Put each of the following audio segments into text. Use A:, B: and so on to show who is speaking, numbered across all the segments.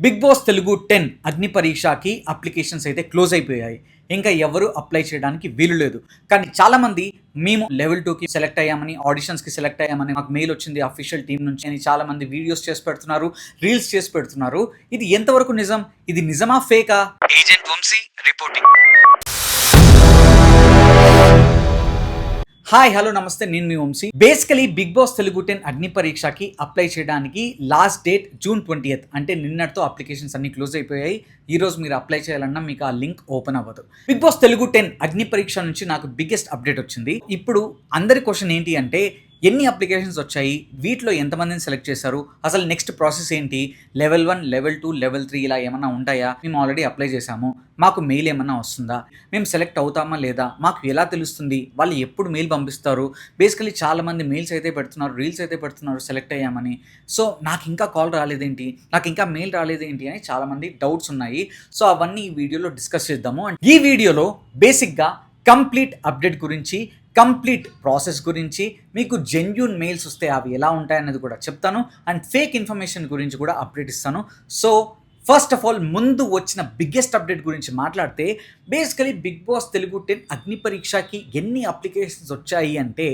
A: Big Boss Telugu 10 అగ్ని పరీక్షకి applications అయితే close అయిపోయాయి. ఇంకా ఎవరు అప్లై చేయడానికి వీలు లేదు. కానీ చాలామంది మేము లెవెల్ 2కి సెలెక్ట్ అయ్యామని, ఆడిషన్స్కి సెలెక్ట్ అయ్యామని మాకు మెయిల్ వచ్చింది అఫీషియల్ టీం నుంచి అని చాలామంది వీడియోస్ చేసి పెడుతున్నారు, రీల్స్ చేసి పెడుతున్నారు. ఇది ఎంతవరకు నిజం? ఇది నిజమా ఫేకా? Agent Vamshi reporting. Hi hello నమస్తే, నేను మీ Vamshi. Basically Bigg Boss Telugu 10 అగ్ని పరీక్షకి అప్లై చేయడానికి లాస్ట్ డేట్ జూన్ 20th, అంటే నిన్నటితో అప్లికేషన్స్ అన్ని క్లోజ్ అయిపోయాయి. ఈ రోజు మీరు అప్లై చేయాలన్నా మీకు ఆ లింక్ ఓపెన్ అవ్వదు. బిగ్ బాస్ తెలుగు 10 అగ్ని పరీక్ష నుంచి నాకు బిగ్గెస్ట్ అప్డేట్ వచ్చింది. ఇప్పుడు అందరి క్వశ్చన్ ఏంటి అంటే, ఎన్ని అప్లికేషన్స్ వచ్చాయి, వీటిలో ఎంతమందిని సెలెక్ట్ చేశారు, అసలు నెక్స్ట్ ప్రాసెస్ ఏంటి, లెవెల్ 1, లెవెల్ 2, లెవెల్ 3 ఇలా ఏమన్నా ఉంటాయా, మేము ఆల్రెడీ అప్లై చేసాము, మాకు మెయిల్ ఏమన్నా వస్తుందా, మేము సెలెక్ట్ అవుతామా లేదా, మాకు ఎలా తెలుస్తుంది, వాళ్ళు ఎప్పుడు మెయిల్ పంపిస్తారు. బేసికలీ చాలామంది మెయిల్స్ అయితే పెడుతున్నారు, రీల్స్ అయితే పెడుతున్నారు సెలెక్ట్ అయ్యామని. సో నాకు ఇంకా కాల్ రాలేదేంటి, నాకు ఇంకా మెయిల్ రాలేదేంటి అని చాలామంది డౌట్స్ ఉన్నాయి. సో అవన్నీ ఈ వీడియోలో డిస్కస్ చేద్దాము. అండ్ ఈ వీడియోలో బేసిక్గా కంప్లీట్ అప్డేట్ గురించి, కంప్లీట్ ప్రాసెస్ గురించి, మీకు జెన్యూన్ మెయిల్స్ వస్తే అవి ఎలా ఉంటాయనేది కూడా చెప్తాను. అండ్ ఫేక్ ఇన్ఫర్మేషన్ గురించి కూడా అప్డేట్ ఇస్తాను. సో ఫస్ట్ ఆఫ్ ఆల్, ముందు వచ్చిన బిగ్గెస్ట్ అప్డేట్ గురించి మాట్లాడితే, బేసికలీ బిగ్ బాస్ తెలుగు 10 అగ్ని పరీక్షకి ఎన్ని అప్లికేషన్స్ వచ్చాయి అంటే,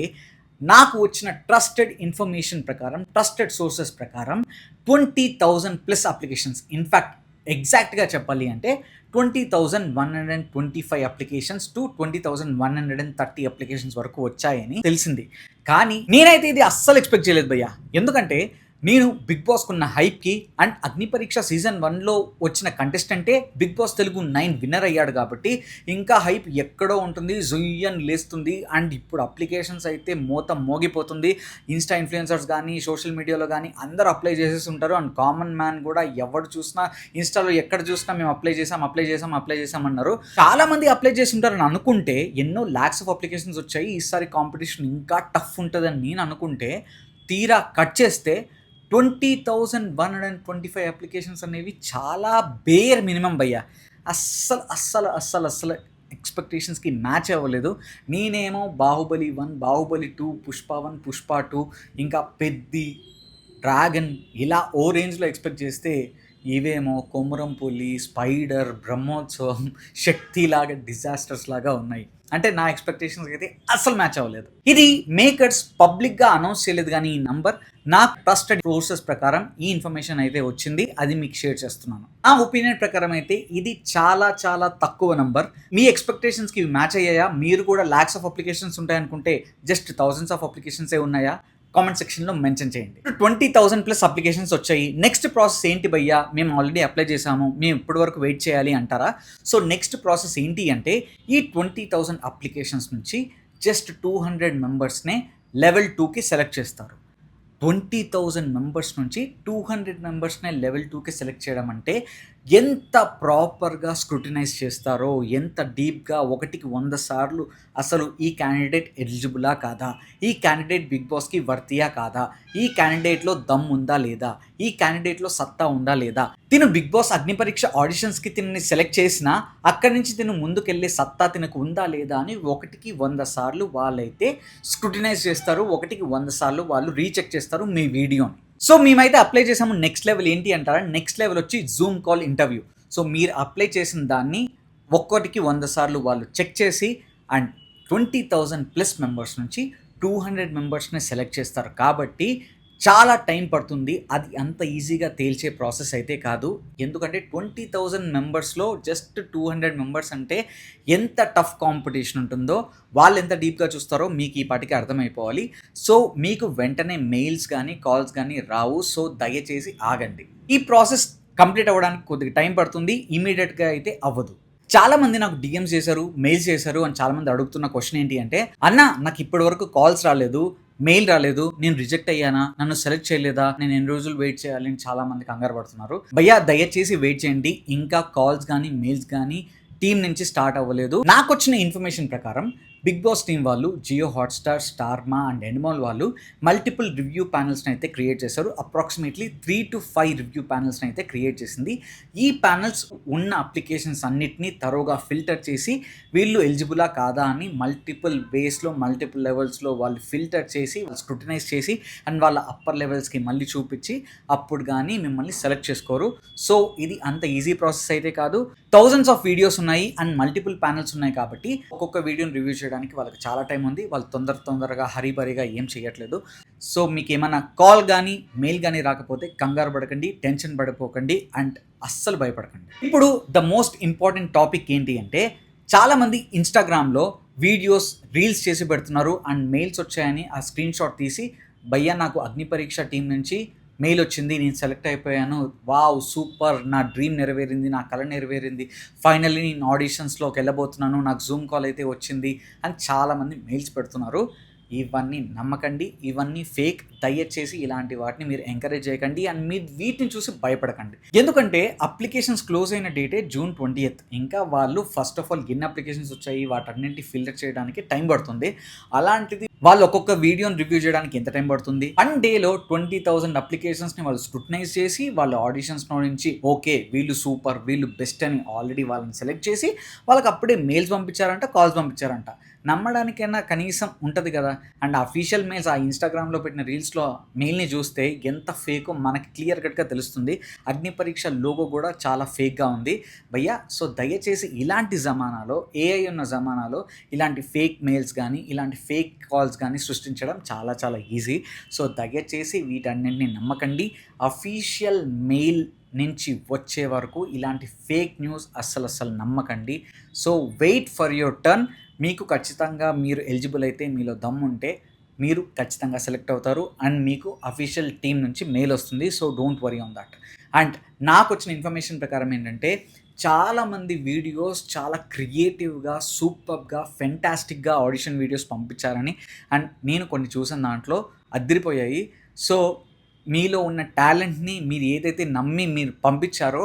A: నాకు వచ్చిన ట్రస్టెడ్ ఇన్ఫర్మేషన్ ప్రకారం, ట్రస్టెడ్ సోర్సెస్ ప్రకారం 20,000+ అప్లికేషన్స్. ఇన్ఫ్యాక్ట్ ఎగ్జాక్ట్గా చెప్పాలి అంటే 20,125 అప్లికేషన్స్ టు 20,130 అప్లికేషన్స్ వరకు వచ్చాయని తెలిసింది. కానీ నేనైతే ఇది అస్సలు ఎక్స్పెక్ట్ చేయలేదు భయ్యా. ఎందుకంటే నేను బిగ్ బాస్కు ఉన్న హైప్కి అండ్ అగ్ని పరీక్ష సీజన్ 1లో వచ్చిన కంటెస్టెంటే బిగ్ బాస్ తెలుగు 9 విన్నర్ అయ్యాడు కాబట్టి ఇంకా హైప్ ఎక్కడో ఉంటుంది, జుయ్యన్ లేస్తుంది. అండ్ ఇప్పుడు అప్లికేషన్స్ అయితే మోగిపోతుంది. ఇన్స్టా ఇన్ఫ్లుయెన్సర్స్ కానీ, సోషల్ మీడియాలో కానీ అందరూ అప్లై చేసేసి ఉంటారు. అండ్ కామన్ మ్యాన్ కూడా ఎవరు చూసినా, ఇన్స్టాలో ఎక్కడ చూసినా మేము అప్లై చేసాం అన్నారు. చాలామంది అప్లై చేసి ఉంటారని అనుకుంటే, ఎన్నో ల్యాక్స్ ఆఫ్ అప్లికేషన్స్ వచ్చాయి, ఈసారి కాంపిటీషన్ ఇంకా టఫ్ ఉంటుందని నేను అనుకుంటే, తీరా కట్ చేస్తే 20,125 అప్లికేషన్స్ అనేవి చాలా బేర్ మినిమం భయ్యా. అస్సలు ఎక్స్పెక్టేషన్స్కి మ్యాచ్ అవ్వలేదు. నేనేమో బాహుబలి 1, బాహుబలి 2, పుష్ప 1, పుష్ప 2, ఇంకా పెద్ది, డ్రాగన్ ఇలా ఓ రేంజ్లో ఎక్స్పెక్ట్ చేస్తే, ఇవేమో కొమురం పులి, స్పైడర్, బ్రహ్మోత్సవం, శక్తి లాగా డిజాస్టర్స్ లాగా ఉన్నాయి. అంటే నా ఎక్స్పెక్టేషన్స్కి అయితే అస్సలు మ్యాచ్ అవ్వలేదు. ఇది మేకర్స్ పబ్లిక్గా అనౌన్స్ చేయలేదు, కానీ ఈ నంబర్ నా ట్రస్టెడ్ సోర్సెస్ ప్రకారం ఈ ఇన్ఫర్మేషన్ అయితే వచ్చింది. అది మీకు షేర్ చేస్తున్నాను. నా ఒపీనియన్ ప్రకారం అయితే ఇది చాలా తక్కువ నంబర్. మీ ఎక్స్పెక్టేషన్స్కి మ్యాచ్ అయ్యాయా? మీరు కూడా ల్యాక్స్ ఆఫ్ అప్లికేషన్స్ ఉంటాయనుకుంటే జస్ట్ థౌజండ్స్ ఆఫ్ అప్లికేషన్సే ఉన్నాయా? కామెంట్ సెక్షన్లో మెన్షన్ చేయండి. 20,000+ అప్లికేషన్స్ వచ్చాయి. నెక్స్ట్ ప్రాసెస్ ఏంటి భయ్యా? మేము ఆల్రెడీ అప్లై చేసాము, మేము ఇప్పటి వరకు వెయిట్ చేయాలి అంటారా? సో నెక్స్ట్ ప్రాసెస్ ఏంటి అంటే, ఈ 20,000 అప్లికేషన్స్ నుంచి జస్ట్ 200 మెంబర్స్నే లెవెల్ 2కి సెలెక్ట్ చేస్తారు. 20,000 మెంబర్స్ నుంచి 200 మెంబర్స్నే లెవెల్ 2కి సెలెక్ట్ చేయడం అంటే ఎంత ప్రాపర్గా స్క్రూటినైజ్ చేస్తారో, ఎంత డీప్గా, 1కి 100 సార్లు అసలు ఈ క్యాండిడేట్ ఎలిజిబులా కాదా, ఈ క్యాండిడేట్ బిగ్ బాస్కి వర్తియా కాదా, ఈ క్యాండిడేట్లో దమ్ ఉందా లేదా, ఈ క్యాండిడేట్లో సత్తా ఉందా లేదా, తిను బిగ్ బాస్ అగ్ని పరీక్ష ఆడిషన్స్కి తిని సెలెక్ట్ చేసినా అక్కడి నుంచి తిను ముందుకెళ్ళే సత్తా తినకు ఉందా లేదా అని 1కి 100 సార్లు వాళ్ళైతే స్క్రూటినైజ్ చేస్తారు. 1కి 100 సార్లు వాళ్ళు రీచెక్ చేస్తారు మీ వీడియోని. సో మేమైతే అప్లై చేసాము. నెక్స్ట్ లెవెల్ ఏంటి అంటారా? నెక్స్ట్ లెవెల్ వచ్చి జూమ్ కాల్ ఇంటర్వ్యూ. సో మీరు అప్లై చేసిన దాన్ని 1కి 100 సార్లు వాళ్ళు చెక్ చేసి, అండ్ 20,000+ మెంబర్స్ నుంచి 200 మెంబర్స్ని సెలెక్ట్ చేస్తారు. కాబట్టి చాలా టైం పడుతుంది. అది అంత ఈజీగా తేల్చే ప్రాసెస్ అయితే కాదు. ఎందుకంటే 20,000 మెంబర్స్లో జస్ట్ 200 మెంబర్స్ అంటే ఎంత టఫ్ కాంపిటీషన్ ఉంటుందో, వాళ్ళు ఎంత డీప్గా చూస్తారో మీకు ఈ పాటికి అర్థమైపోవాలి. సో మీకు వెంటనే మెయిల్స్ కానీ, కాల్స్ కానీ రావు. సో దయచేసి ఆగండి. ఈ ప్రాసెస్ కంప్లీట్ అవ్వడానికి కొద్దిగా టైం పడుతుంది, ఇమీడియట్గా అయితే అవ్వదు. చాలామంది నాకు డిఎమ్స్ చేశారు, మెయిల్స్ చేశారు. అని చాలామంది అడుగుతున్న క్వశ్చన్ ఏంటి అంటే, అన్న నాకు ఇప్పటి వరకు కాల్స్ రాలేదు, మెయిల్ రాలేదు, నేను రిజెక్ట్ అయ్యానా, నన్ను సెలెక్ట్ చేయలేదా, నేను ఎన్ని రోజులు వెయిట్ చేయాలి అని చాలామంది కంగారు పడుతున్నారు. భయ్యా దయచేసి వెయిట్ చేయండి. ఇంకా కాల్స్ కానీ, మెయిల్స్ కానీ టీం నుంచి స్టార్ట్ అవ్వలేదు. నాకు వచ్చిన ఇన్ఫర్మేషన్ ప్రకారం బిగ్ బాస్ టీం వాళ్ళు జియో హాట్‌స్టార్, స్టార్మా అండ్ ఎండ్మాల్ వాళ్ళు మల్టిపుల్ రివ్యూ ప్యానెల్స్‌ని అయితే క్రియేట్ చేశారు. అప్రాక్సిమేట్లీ 3-5 రివ్యూ ప్యానెల్స్‌ని అయితే క్రియేట్ చేసింది. ఈ ప్యానెల్స్ ఉన్న అప్లికేషన్స్ అన్నిటిని తరోగా ఫిల్టర్ చేసి వీళ్ళు ఎలిజిబులా కాదా అని మల్టిపుల్ వేస్‌లో, మల్టిపుల్ లెవెల్స్‌లో వాళ్ళు ఫిల్టర్ చేసి, స్క్రూటినైజ్ చేసి అండ్ వాళ్ళ అప్పర్ లెవెల్స్‌కి మళ్ళీ చూపించి అప్పుడు గానీ మిమ్మల్ని సెలెక్ట్ చేసుకోరు. సో ఇది అంత ఈజీ ప్రాసెస్ అయితే కాదు. థౌజండ్స్ ఆఫ్ వీడియోస్ ఉన్నాయి అండ్ మల్టిపుల్ ప్యానెల్స్ ఉన్నాయి కాబట్టి ఒక్కొక్క వీడియోని రివ్యూ చేయడానికి వాళ్ళకి చాలా టైం ఉంది. వాళ్ళు తొందరగా హరీబరీగా ఏం చేయట్లేదు. సో మీకు ఏమైనా కాల్ కానీ మెయిల్ కానీ రాకపోతే కంగారు పడకండి, టెన్షన్ పడిపోకండి అండ్ అస్సలు భయపడకండి. ఇప్పుడు ద మోస్ట్ ఇంపార్టెంట్ టాపిక్ ఏంటి అంటే, చాలామంది ఇన్స్టాగ్రామ్లో వీడియోస్ రీల్స్ చేసి పెడుతున్నారు అండ్ మెయిల్స్ వచ్చాయని ఆ స్క్రీన్ షాట్ తీసి భయ్యా నాకు అగ్ని పరీక్ష టీం నుంచి మెయిల్ వచ్చింది, నేను సెలెక్ట్ అయిపోయాను, వావ్ సూపర్, నా డ్రీమ్ నెరవేరింది, నా కల నెరవేరింది, ఫైనల్లీ నేను ఆడిషన్స్లోకి వెళ్ళబోతున్నాను, నాకు జూమ్ కాల్ అయితే వచ్చింది అని చాలామంది మెయిల్స్ పెడుతున్నారు. ఇవన్నీ నమ్మకండి, ఇవన్నీ ఫేక్. దయచేసి ఇలాంటి వాటిని మీరు ఎంకరేజ్ చేయకండి అండ్ మీరు వీటిని చూసి భయపడకండి. ఎందుకంటే అప్లికేషన్స్ క్లోజ్ అయిన డేటే June 20th. ఇంకా వాళ్ళు ఫస్ట్ ఆఫ్ ఆల్ ఎన్ని అప్లికేషన్స్ వచ్చాయి వాటన్నింటి ఫిల్టర్ చేయడానికి టైం పడుతుంది. అలాంటిది వాళ్ళు ఒక్కొక్క వీడియోని రివ్యూ చేయడానికి ఎంత టైం పడుతుంది? 1 డేలో 20,000 అప్లికేషన్స్ని వాళ్ళు స్క్రూటినైజ్ చేసి వాళ్ళ ఆడిషన్స్లో నుంచి ఓకే వీళ్ళు సూపర్, వీళ్ళు బెస్ట్ అని ఆల్రెడీ వాళ్ళని సెలెక్ట్ చేసి వాళ్ళకి అప్పుడే మెయిల్స్ పంపించారంట, కాల్స్ పంపించారంట. నమ్మడానికైనా కనీసం ఉంటుంది కదా. అండ్ అఫీషియల్ మెయిల్స్ ఆ ఇన్స్టాగ్రామ్లో పెట్టిన రీల్స్లో మెయిల్ని చూస్తే ఎంత ఫేకో మనకి క్లియర్ కట్గా తెలుస్తుంది. అగ్ని పరీక్ష లోగో కూడా చాలా ఫేక్గా ఉంది భయ్యా. సో దయచేసి ఇలాంటి జమానాలో, ఏఐ ఉన్న జమానాలో ఇలాంటి ఫేక్ మెయిల్స్ కానీ ఇలాంటి ఫేక్ కాల్స్ కానీ సృష్టించడం చాలా చాలా ఈజీ. సో దయచేసి వీటన్నింటినీ నమ్మకండి. అఫీషియల్ మెయిల్ నుంచి వచ్చే వరకు ఇలాంటి ఫేక్ న్యూస్ అస్సలు నమ్మకండి. So wait for your turn. మీకు ఖచ్చితంగా మీరు ఎలిజిబుల్ అయితే, మీలో దమ్ము ఉంటే మీరు ఖచ్చితంగా సెలెక్ట్ అవుతారు అండ్ మీకు అఫీషియల్ టీం నుంచి మెయిల్ వస్తుంది. So don't worry on that. And నాకు వచ్చిన ఇన్ఫర్మేషన్ ప్రకారం ఏంటంటే, చాలామంది వీడియోస్ చాలా క్రియేటివ్గా, సూపర్గా, ఫెంటాస్టిక్గా ఆడిషన్ వీడియోస్ పంపించారని అండ్ నేను కొన్ని చూసిన దాంట్లో అదిరిపోయాయి. సో మీలో ఉన్న టాలెంట్ని మీరు ఏదైతే నమ్మి మీరు పంపించారో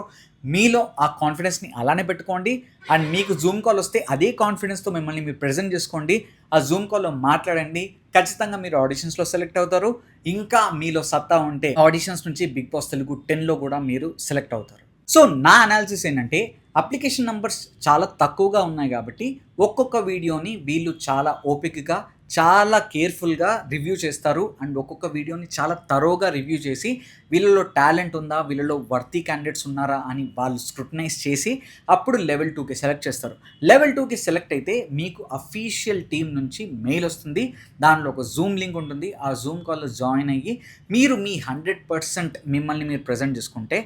A: మీలో ఆ కాన్ఫిడెన్స్ని అలానే పెట్టుకోండి అండ్ మీకు జూమ్ కాల్ వస్తే అదే కాన్ఫిడెన్స్తో మిమ్మల్ని మీరు ప్రెజెంట్ చేసుకోండి. ఆ జూమ్ కాల్లో మాట్లాడండి. ఖచ్చితంగా మీరు ఆడిషన్స్లో సెలెక్ట్ అవుతారు. ఇంకా మీలో సత్తా ఉంటే ఆడిషన్స్ నుంచి బిగ్ బాస్ తెలుగు 10లో కూడా మీరు సెలెక్ట్ అవుతారు. సో నా అనాలిసిస్ ఏంటంటే, అప్లికేషన్ నెంబర్స్ చాలా తక్కువగా ఉన్నాయి కాబట్టి ఒక్కొక్క వీడియోని వీళ్ళు చాలా ఓపికగా, చాలా కేర్ఫుల్గా రివ్యూ చేస్తారు అండ్ ఒక్కొక్క వీడియోని చాలా తరోగా రివ్యూ చేసి వీళ్ళలో టాలెంట్ ఉందా, వీళ్ళలో వర్తీ క్యాండిడేట్స్ ఉన్నారా అని వాళ్ళు స్క్రూటినైజ్ చేసి అప్పుడు లెవెల్ 2కి సెలెక్ట్ చేస్తారు. లెవెల్ 2కి సెలెక్ట్ అయితే మీకు అఫీషియల్ టీం నుంచి మెయిల్ వస్తుంది. దానిలో ఒక జూమ్ లింక్ ఉంటుంది. ఆ జూమ్ కాల్లో జాయిన్ అయ్యి మీరు మీ 100% మిమ్మల్ని మీరు ప్రజెంట్ చేసుకుంటే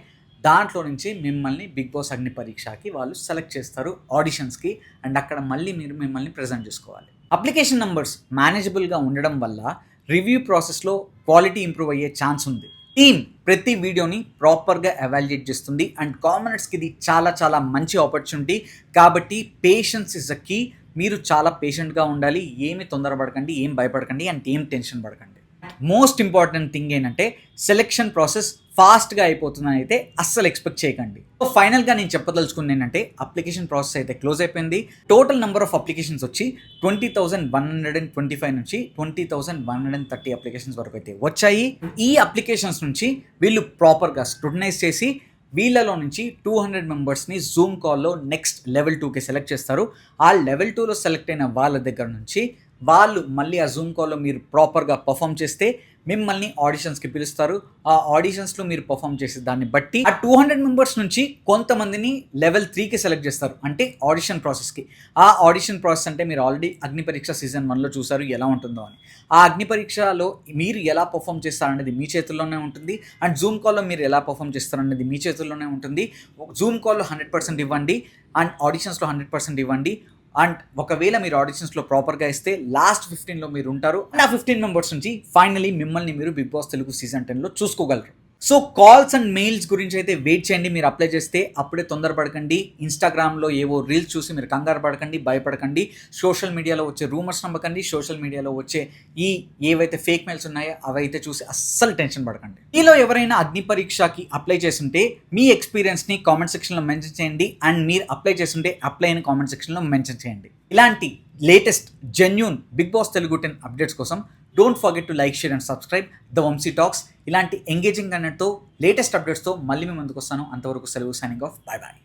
A: దాంట్లో నుంచి మిమ్మల్ని బిగ్ బాస్ అగ్ని పరీక్షకి వాళ్ళు సెలెక్ట్ చేస్తారు ఆడిషన్స్కి అండ్ అక్కడ మళ్ళీ మీరు మిమ్మల్ని ప్రజెంట్ చేసుకోవాలి. అప్లికేషన్ నెంబర్స్ మేనేజబుల్గా ఉండడం వల్ల రివ్యూ ప్రాసెస్లో క్వాలిటీ ఇంప్రూవ్ అయ్యే ఛాన్స్ ఉంది. టీమ్ ప్రతి వీడియోని ప్రాపర్గా ఎవాల్యుయేట్ చేస్తుంది అండ్ కామనర్స్కి ఇది చాలా చాలా మంచి ఆపర్చునిటీ. కాబట్టి పేషెన్స్ ఇస్ అ కీ. మీరు చాలా పేషెంట్గా ఉండాలి. ఏమి తొందరపడకండి, ఏం భయపడకండి అండ్ ఏం టెన్షన్ పడకండి. మోస్ట్ ఇంపార్టెంట్ థింగ్ ఏంటంటే, సెలెక్షన్ ప్రాసెస్ ఫాస్ట్గా అయిపోతుందని అయితే అస్సలు ఎక్స్పెక్ట్ చేయకండి. సో ఫైనల్గా నేను చెప్పదలుచుకుంది ఏంటంటే, అప్లికేషన్ ప్రాసెస్ అయితే క్లోజ్ అయిపోయింది. టోటల్ నెంబర్ ఆఫ్ అప్లికేషన్స్ వచ్చి 20,125 నుంచి 20,130 అప్లికేషన్స్ వరకు అయితే వచ్చాయి. ఈ అప్లికేషన్స్ నుంచి వీళ్ళు ప్రాపర్గా స్క్రూటినైజ్ చేసి వీళ్ళలో నుంచి 200 మెంబర్స్ని జూమ్ కాల్లో నెక్స్ట్ లెవెల్ 2కి సెలెక్ట్ చేస్తారు. ఆ లెవెల్ 2లో సెలెక్ట్ అయిన వాళ్ళ దగ్గర నుంచి వాళ్ళు మళ్ళీ ఆ జూమ్ కాల్లో మీరు ప్రాపర్గా పర్ఫామ్ చేస్తే మిమ్మల్ని ఆడిషన్స్కి పిలుస్తారు. ఆ ఆడిషన్స్లో మీరు పర్ఫామ్ చేసే దాన్ని బట్టి ఆ 200 మెంబర్స్ నుంచి కొంతమందిని లెవెల్ 3కి సెలెక్ట్ చేస్తారు, అంటే ఆడిషన్ ప్రాసెస్కి. ఆ ఆడిషన్ ప్రాసెస్ అంటే మీరు ఆల్రెడీ అగ్ని పరీక్ష సీజన్ 1లో చూసారు ఎలా ఉంటుందో అని. ఆ అగ్ని పరీక్షలో మీరు ఎలా పర్ఫామ్ చేస్తారనేది మీ చేతుల్లోనే ఉంటుంది అండ్ జూమ్ కాల్లో మీరు ఎలా పర్ఫామ్ చేస్తారనేది మీ చేతుల్లోనే ఉంటుంది. జూమ్ కాల్లో 100% ఇవ్వండి అండ్ ఆడిషన్స్లో 100% ఇవ్వండి. అండ్ ఒకవేళ మీరు ఆడిషన్స్లో ప్రాపర్గా ఇస్తే లాస్ట్ 15లో మీరు ఉంటారు అండ్ ఆ 15 మెంబర్స్ నుంచి ఫైనలీ మిమ్మల్ని మీరు బిగ్ బాస్ తెలుగు సీజన్ 10లో చూసుకోగలరు. సో కాల్స్ అండ్ మెయిల్స్ గురించి అయితే వెయిట్ చేయండి. మీరు అప్లై చేస్తే అప్పుడే తొందరపడకండి. ఇన్స్టాగ్రామ్లో ఏవో రీల్స్ చూసి మీరు కంగారు పడకండి, భయపడకండి. సోషల్ మీడియాలో వచ్చే రూమర్స్ నమ్మకండి. సోషల్ మీడియాలో వచ్చే ఏవైతే ఫేక్ మెయిల్స్ ఉన్నాయో అవైతే చూసి అస్సలు టెన్షన్ పడకండి. మీలో ఎవరైనా అగ్ని పరీక్షకి అప్లై చేస్తుంటే మీ ఎక్స్పీరియన్స్ని కామెంట్ సెక్షన్లో మెన్షన్ చేయండి అండ్ మీరు అప్లై చేస్తుంటే అప్లై అని కామెంట్ సెక్షన్లో మెన్షన్ చేయండి. ఇలాంటి latest genuine Bigg Boss Telugu 10 updates కోసం don't forget to like, share and subscribe the Vamshi talks. ఇలాంటి ఎంగేజింగ్ కంటెంట్తో లేటెస్ట్ అప్డేట్స్తో మళ్ళీ మీ ముందుకు వస్తాను. అంతవరకు సెలవు. Signing off. Bye bye.